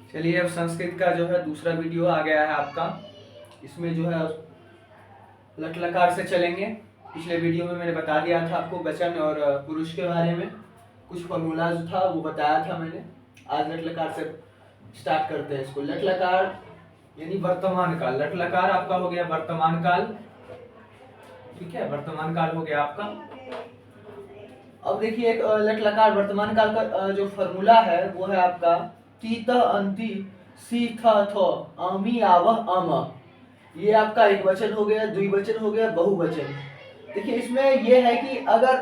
चलिए, अब संस्कृत का जो है दूसरा वीडियो आ गया है आपका। इसमें जो है लट लकार से चलेंगे। पिछले वीडियो में मैंने बता दिया था आपको वचन और पुरुष के बारे में, कुछ फॉर्मूला जो था वो बताया था मैंने। आज लट लकार से स्टार्ट करते हैं इसको। लट लकार यानी वर्तमान काल। लट लकार आपका हो गया वर्तमान काल, ठीक है, वर्तमान काल हो गया आपका। अब देखिए, एक लट लकार वर्तमान काल का जो फॉर्मूला है वो है आपका तीत अंति सी थ थो अमी आवह अम। ये आपका एक वचन हो गया, द्विवचन हो गया, बहुवचन। देखिए, इसमें ये है कि अगर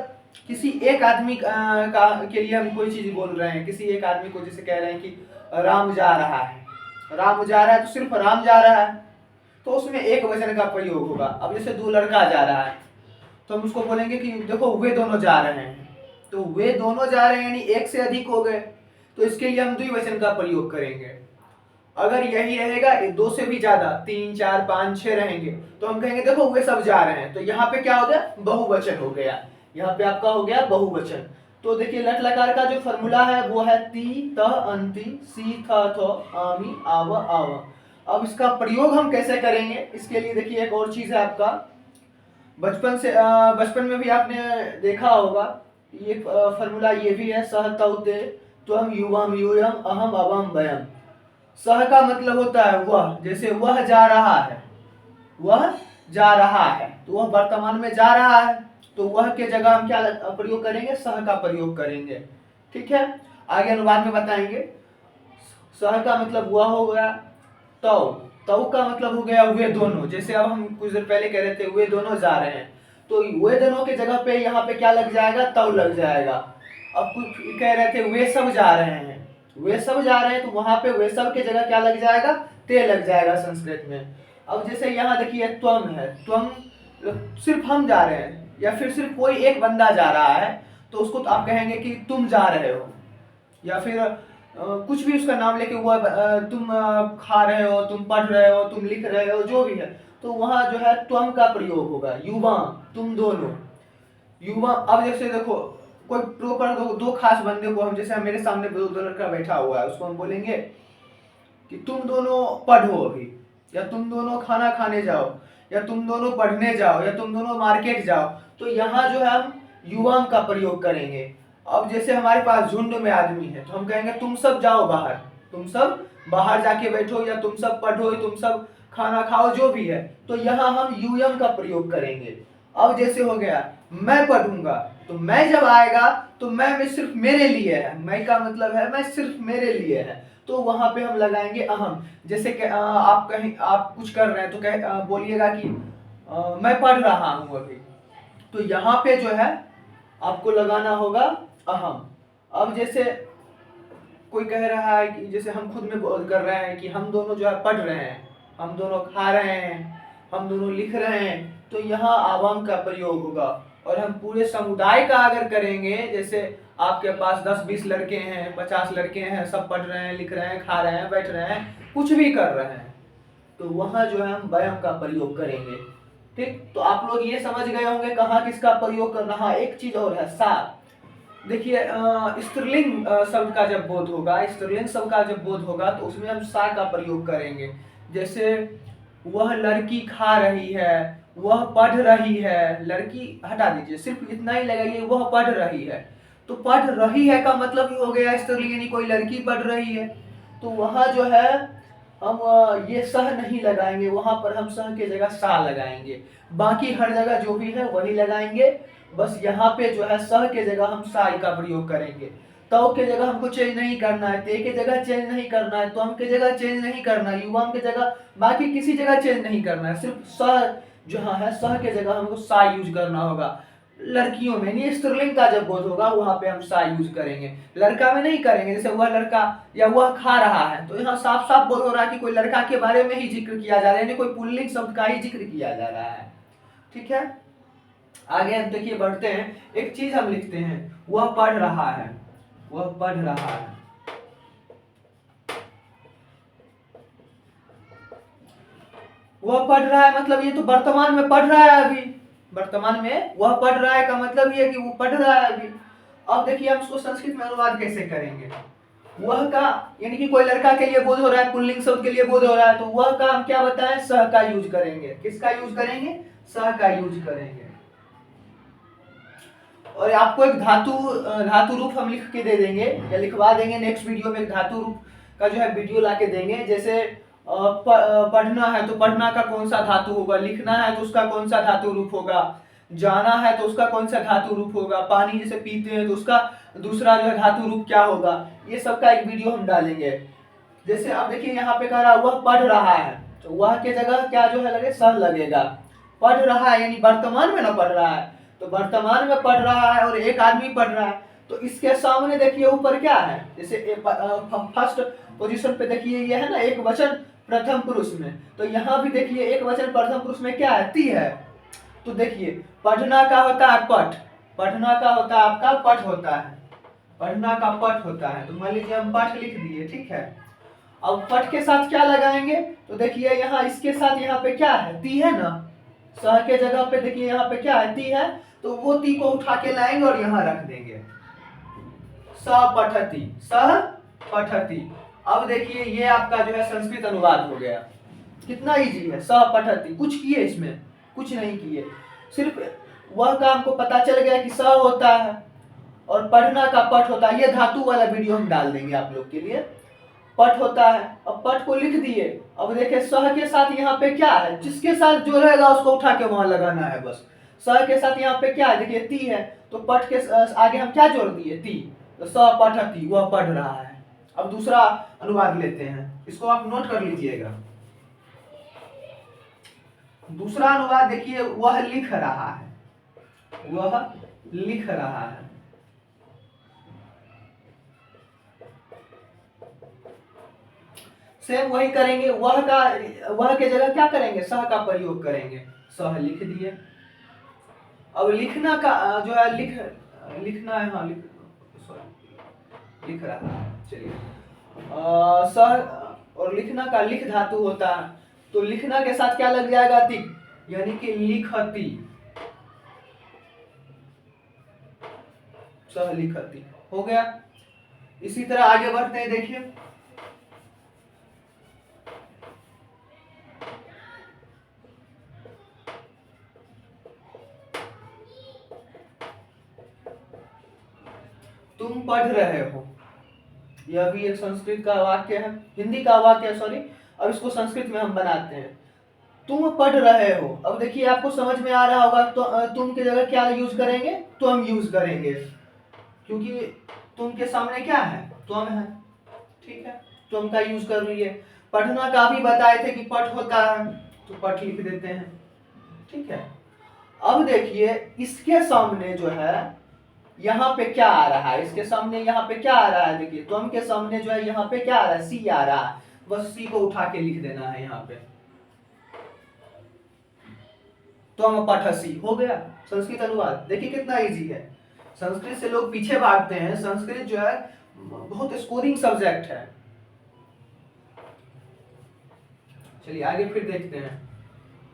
किसी एक आदमी का के लिए हम कोई चीज बोल रहे हैं, किसी एक आदमी को जैसे कह रहे हैं कि राम जा रहा है, राम जा रहा है, तो सिर्फ राम जा रहा है तो उसमें एक वचन का प्रयोग होगा। अब जैसे दो लड़का जा रहा है तो हम उसको बोलेंगे कि देखो वे दोनों जा रहे हैं, तो वे दोनों जा रहे हैं यानी एक से अधिक हो गए, तो इसके लिए हम द्विवचन का प्रयोग करेंगे। अगर यही रहेगा दो से भी ज्यादा, 3 4 5 6 रहेंगे, तो हम कहेंगे देखो वे सब जा रहे हैं, तो यहाँ पे क्या हो गया, बहुवचन हो गया। यहाँ पे आपका हो गया बहुवचन। तो देखिए, लट लकार का जो फॉर्मूला है वो है ती त अंति सी थ थो आमी आव आव। अब इसका प्रयोग हम कैसे करेंगे, इसके लिए देखिए एक और चीज है आपका। बचपन में भी आपने देखा होगा, ये फॉर्मूला ये भी है सह तौते त्वम युवम यूयम अहम अवम वयम। सह का मतलब होता है वह, जैसे वह जा रहा है, वह जा रहा है, तो वह वर्तमान में जा रहा है, तो वह के जगह हम क्या प्रयोग करेंगे, सह का प्रयोग करेंगे। ठीक है, आगे अनुवाद में बताएंगे। सह का मतलब वह हो गया, तौ तौ का मतलब हो गया वे दोनों। जैसे अब हम कुछ देर पहले कह रहे थे वे दोनों जा रहे हैं, तो वे दोनों के जगह पे यहाँ पे क्या लग जाएगा, तौ लग जाएगा। अब कुछ कह रहे थे वे सब जा रहे हैं, वे सब जा रहे हैं, तो वहां पे वे सब के जगह क्या लग जाएगा, ते लग जाएगा संस्कृत में। अब जैसे यहाँ देखिए त्वम है, त्वम सिर्फ हम जा रहे हैं या फिर सिर्फ कोई एक बंदा जा रहा है, तो उसको तो आप कहेंगे कि तुम जा रहे हो, या फिर कुछ भी उसका नाम लेके हुआ, तुम खा रहे हो, तुम पढ़ रहे हो, तुम लिख रहे हो, जो भी है, तो वहां जो है त्वम का प्रयोग होगा। युवा, तुम दोनों, युवा। अब जैसे देखो कोई प्रॉपर दो खास बंदे को हम, जैसे मेरे सामने दो लड़का बैठा हुआ है, उसको हम बोलेंगे कि तुम दोनों पढ़ो अभी, या तुम दोनों खाना खाने जाओ, या तुम दोनों पढ़ने जाओ, या तुम दोनों मार्केट जाओ, तो यहाँ जो है हम युवाम का प्रयोग करेंगे। अब जैसे हमारे पास झुंड में आदमी है, तो हम कहेंगे तुम सब जाओ बाहर, तुम सब बाहर जाके बैठो, या तुम सब पढ़ो, तुम सब खाना खाओ, जो भी है, तो यहाँ हम यूयम का प्रयोग करेंगे। अब जैसे हो गया मैं पढ़ूंगा, तो मैं जब आएगा तो मैं में सिर्फ मेरे लिए है, मैं का मतलब है मैं सिर्फ मेरे लिए है, तो वहां पे हम लगाएंगे अहम। जैसे कि आप कहीं आप कुछ कर रहे हैं तो बोलिएगा कि मैं पढ़ रहा हूं अभी, तो यहाँ पे जो है आपको लगाना होगा अहम। अब जैसे कोई कह रहा है कि जैसे हम खुद में कर रहे हैं कि हम दोनों जो है पढ़ रहे हैं, हम दोनों खा रहे हैं, हम दोनों लिख रहे हैं, तो यहाँ आवाम का प्रयोग होगा। और हम पूरे समुदाय का अगर करेंगे, जैसे आपके पास 10-20 लड़के हैं, 50 लड़के हैं, सब पढ़ रहे हैं, लिख रहे हैं, खा रहे हैं, बैठ रहे हैं, कुछ भी कर रहे हैं, तो वहां जो है हम वयम का प्रयोग करेंगे। ठीक, तो आप लोग ये समझ गए होंगे कहाँ किसका प्रयोग करना। हाँ, एक चीज और है, सा। देखिए, स्त्रीलिंग शब्द का जब बोध होगा, स्त्रीलिंग शब्द का जब बोध होगा, तो उसमें हम सा का प्रयोग करेंगे। जैसे वह लड़की खा रही है, वह पढ़ रही है, लड़की हटा दीजिए, सिर्फ इतना ही लगाइए, वह पढ़ रही है, तो पढ़ रही है का मतलब ही हो गया स्त्रीलिंग, यानी कोई लड़की पढ़ रही है, तो वहां जो है हम ये सह नहीं लगाएंगे, वहां पर हम सह के जगह सा लगाएंगे। बाकी हर जगह जो भी है वही लगाएंगे, बस यहाँ पे जो है सह के जगह हम साई का प्रयोग करेंगे। तव के जगह हमको चेंज नहीं करना है, ते के जगह चेंज नहीं करना है, त्वम के जगह चेंज नहीं करना है, युवाम के जगह, बाकी किसी जगह चेंज नहीं करना है, सिर्फ सह जहाँ है सह के जगह हमको सा यूज करना होगा। लड़कियों में नहीं, स्त्रीलिंग का जब बोध होगा वहां पे हम सा यूज करेंगे, लड़का में नहीं करेंगे। जैसे वह लड़का या वह खा रहा है, तो यहाँ साफ साफ बोध हो रहा है कि कोई लड़का के बारे में ही जिक्र किया जा रहा है, यानी कोई पुल्लिंग शब्द का ही जिक्र किया जा रहा है। ठीक है, आगे हम देखिए बढ़ते हैं। एक चीज हम लिखते हैं, वह पढ़ रहा है, वह पढ़ रहा है, वह पढ़ रहा है, मतलब ये तो वर्तमान में पढ़ रहा है अभी, वर्तमान में वह पढ़ रहा है का मतलब ये है कि वो पढ़ रहा है अभी। अब देखिए हम उसको संस्कृत में अनुवाद कैसे करेंगे। वह का यानी कि कोई लड़का के लिए बोध हो रहा है, पुल्लिंग शब्द के लिए बोध हो रहा है, तो वह का हम क्या बताएं, सह का यूज करेंगे। किसका यूज करेंगे, सह का यूज करेंगे। और आपको एक धातु रूप हम लिख के दे देंगे या लिखवा देंगे नेक्स्ट वीडियो में। एक धातु रूप का जो है वीडियो ला के देंगे। जैसे पढ़ना है तो पढ़ना का कौन सा धातु होगा, लिखना है तो उसका कौन सा धातु रूप होगा, जाना है तो उसका कौन सा धातु रूप होगा, पानी जैसे पीते हैं तो उसका दूसरा जो है धातु रूप क्या होगा, ये सब का एक वीडियो हम डालेंगे। जैसे आप देखिए यहाँ पे कह रहा है वह पढ़ रहा है, तो वह के जगह क्या जो है लगे, सह लगेगा। पढ़ रहा है यानी वर्तमान में ना पढ़ रहा है, तो वर्तमान में पढ़ रहा है और एक आदमी पढ़ रहा है, तो इसके सामने देखिए ऊपर क्या है, जैसे फर्स्ट पोजीशन पे देखिए ये है ना एक वचन प्रथम पुरुष में, तो यहाँ भी देखिए एक वचन प्रथम पुरुष में क्या है, ती है। तो देखिए पढ़ना का होता है पठ, पढ़ना का होता है आपका पठ होता है, पढ़ना का पठ होता है। तो मान लीजिए हम पठ लिख दिए, ठीक है। अब पठ के साथ क्या लगाएंगे, तो देखिए यहाँ इसके साथ यहाँ पे क्या है, ती है ना, सह के जगह पे देखिए यहाँ पे क्या है, ती है, तो वो ती को उठा के लाएंगे और यहाँ रख देंगे, स पठती, सह पठती। अब देखिए ये आपका जो है संस्कृत अनुवाद हो गया। कितना इजी है, स पठती, कुछ किए इसमें, कुछ नहीं किए, सिर्फ वह काम को पता चल गया कि स होता है और पढ़ना का पठ होता है। ये धातु वाला वीडियो हम डाल देंगे आप लोग के लिए। पठ होता है, अब पठ को लिख दिए। अब देखिए सह के साथ यहाँ पे क्या है, जिसके साथ जो रहेगा उसको उठा के वहां लगाना है बस। सह के साथ यहाँ पे क्या है, देखिए ती है, तो पठ के आगे हम क्या जोड़ दिए, ती, तो स पठती, वह पढ़ रहा है। अब दूसरा अनुवाद लेते हैं, इसको आप नोट कर लीजिएगा। दूसरा अनुवाद देखिए, वह लिख रहा है, वह लिख रहा है। सेम वही करेंगे, वह के जगह क्या करेंगे, सह का प्रयोग करेंगे, सह लिख दिए। अब लिखना का जो है लिखना है, हाँ लिख रहा है, चलिए सह और लिखना का लिख धातु होता है, तो लिखना के साथ क्या लग जाएगा, तिक, यानी कि लिखती, सह लिखती हो गया। इसी तरह आगे बढ़ते हैं, देखिए तुम पढ़ रहे हो, यह भी एक संस्कृत का वाक्य है, हिंदी का वाक्य है, सॉरी। अब इसको संस्कृत में हम बनाते हैं, तुम पढ़ रहे हो। अब देखिए आपको समझ में आ रहा होगा, तो तुम की जगह क्या यूज करेंगे, तुम यूज करेंगे, क्योंकि तुम के सामने क्या है, तुम है, ठीक है, तुम का यूज कर लिए। पढ़ना का भी बताए थे कि पठ होता है, तो पठ लिख देते हैं, ठीक है। अब देखिए इसके सामने जो है यहाँ पे क्या आ रहा है, इसके सामने यहाँ पे क्या आ रहा है, देखिए तुम के सामने जो है यहाँ पे क्या आ रहा है, सी आ रहा है, बस सी को उठा के लिख देना है यहाँ पे, तुम पठसी हो गया संस्कृत अनुवाद। देखिए कितना इजी है। संस्कृत से लोग पीछे भागते हैं, संस्कृत जो है बहुत स्कोरिंग सब्जेक्ट है। चलिए आगे फिर देखते हैं,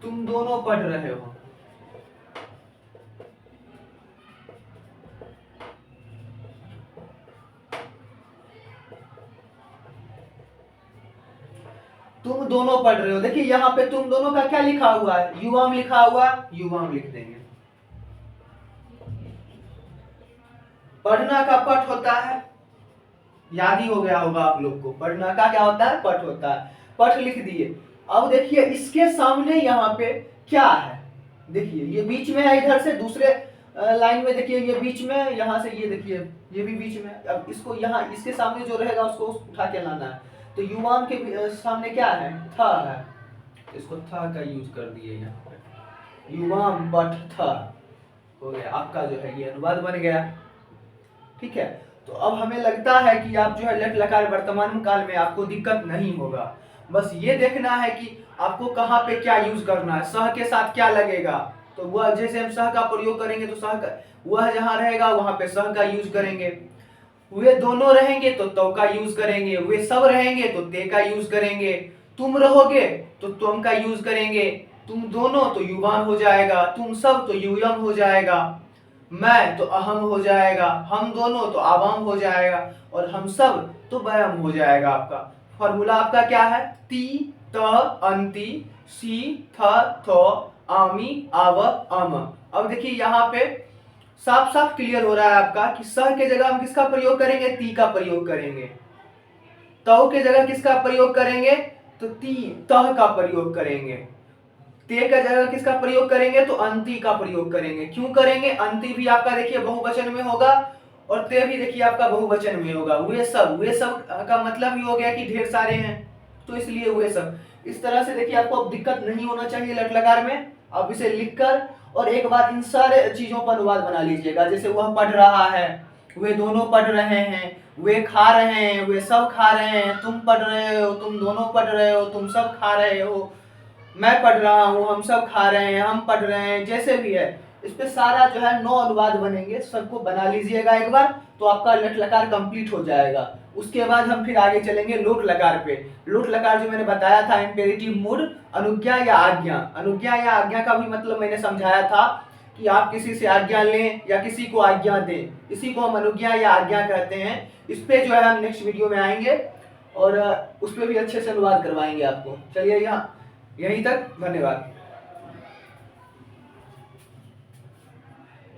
तुम दोनों पढ़ रहे हो, तुम दोनों पढ़ रहे हो। देखिए यहाँ पे तुम दोनों का क्या लिखा हुआ है, युवाम लिखा हुआ, युवाम लिख देंगे। पढ़ना का पठ होता है, याद ही हो गया होगा आप लोग को, पढ़ना का क्या होता है, पठ होता है, पठ लिख दिए। अब देखिए इसके सामने यहाँ पे क्या है, देखिए ये बीच में है, इधर से दूसरे लाइन में देखिए ये बीच में, यहाँ से ये देखिए ये भी बीच में। अब इसको यहाँ इसके सामने जो रहेगा उसको उठा के लाना है, तो युवाम के सामने क्या है, था है, इसको था का यूज कर दिए यहाँ पे, युवाम पठ था हो गया, आपका जो है ये अनुवाद बन गया, ठीक है। तो अब हमें लगता है कि आप जो है लट लकार वर्तमान काल में आपको दिक्कत नहीं होगा। बस ये देखना है कि आपको कहाँ पे क्या यूज करना है, सह के साथ क्या लगेगा, तो वह जैसे हम सह का प्रयोग करेंगे तो सह का वह जहाँ रहेगा वहां पे सह का यूज करेंगे, वे दोनों रहेंगे तो का यूज करेंगे, वे सब रहेंगे तो ते का यूज करेंगे, तुम रहोगे तो तुम का यूज करेंगे, तुम दोनों तो युवाम हो जाएगा, तुम सब तो युयम हो जाएगा। मैं तो अहम हो जाएगा, हम दोनों तो आवाम हो जाएगा, और हम सब तो बयाम हो जाएगा। आपका फॉर्मूला आपका क्या है? ती त अंति सी थ थो आमी आव अम। अब देखिए यहाँ पे साफ साफ क्लियर हो रहा है आपका कि स के जगह हम किसका प्रयोग करेंगे? ती का प्रयोग करेंगे। तव के जगह किसका प्रयोग करेंगे? तो ती तह का प्रयोग करेंगे। ते का जगह किसका प्रयोग करेंगे? तो अंति का प्रयोग करेंगे। क्यों करेंगे? अंति भी आपका देखिए बहुवचन में होगा और ते भी देखिए आपका बहुवचन में होगा। वे सब का मतलब ही हो गया कि ढेर सारे हैं, तो इसलिए वे सब। इस तरह से देखिए आपको अब दिक्कत नहीं होना चाहिए लट लकार में। आप इसे लिखकर और एक बार इन सारे चीजों पर अनुवाद बना लीजिएगा। जैसे वह पढ़ रहा है, वे दोनों पढ़ रहे हैं, वे खा रहे हैं, वे सब खा रहे हैं, तुम पढ़ रहे हो, तुम दोनों पढ़ रहे हो, तुम सब खा रहे हो, मैं पढ़ रहा हूँ, हम सब खा रहे हैं, हम पढ़ रहे हैं, जैसे भी है इस पे सारा जो है 9 अनुवाद बनेंगे। सबको बना लीजिएगा एक बार, तो आपका लट लकार कंप्लीट हो जाएगा। उसके बाद हम फिर आगे चलेंगे लोट लकार पे। लोट लकार जो मैंने बताया था इंपेरेटिव मूड, अनुज्ञा या आज्ञा। अनुज्ञा या आज्ञा का भी मतलब मैंने समझाया था कि आप किसी से आज्ञा लें या किसी को आज्ञा दें, इसी को हम अनुज्ञा या आज्ञा कहते हैं। इस पे जो है हम नेक्स्ट वीडियो में आएंगे और उस पर भी अच्छे से अनुवाद करवाएंगे आपको। चलिए यहाँ यहीं तक, धन्यवाद।